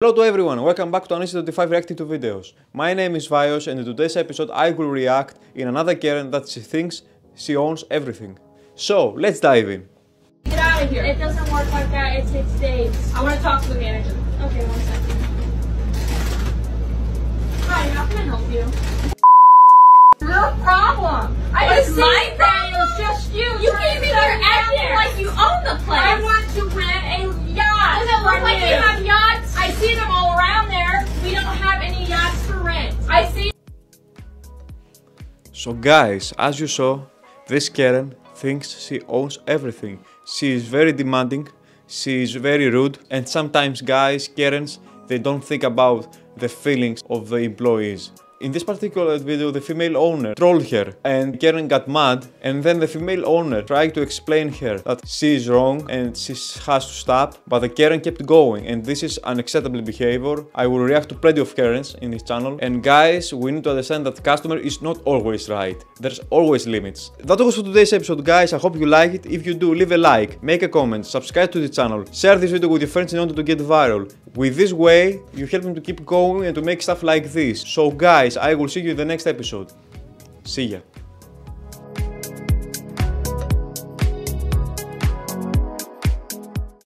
Hello to everyone, welcome back to Anissi25 Reacting to Videos. My name is Vaios and in today's episode I will react in another Karen that she thinks she owns everything. So, let's dive in. Get out of here. It doesn't work like that, it takes days. I want to talk to the manager. Okay, 1 second. Hi, how can I help you? Your problem. It's my problem. It's just you. You came in here acting like you own the place. I want to rent a yacht. Does it look like we have yachts? I see them all around there. We don't have any yachts for rent. I see. So guys, as you saw, this Karen thinks she owns everything. She is very demanding, she is very rude, and sometimes guys, Karens, they don't think about the feelings of the employees. In this particular video, the female owner trolled her and Karen got mad, and then the female owner tried to explain her that she is wrong and she has to stop, but the Karen kept going, and this is unacceptable behavior. I will react to plenty of Karens in this channel, and guys, we need to understand that customer is not always right. There's always limits. That was for today's episode, guys. I hope you like it. If you do, leave a like, make a comment, subscribe to the channel, share this video with your friends in order to get viral. With this way, you help me to keep going and to make stuff like this. So guys, I will see you in the next episode. See ya.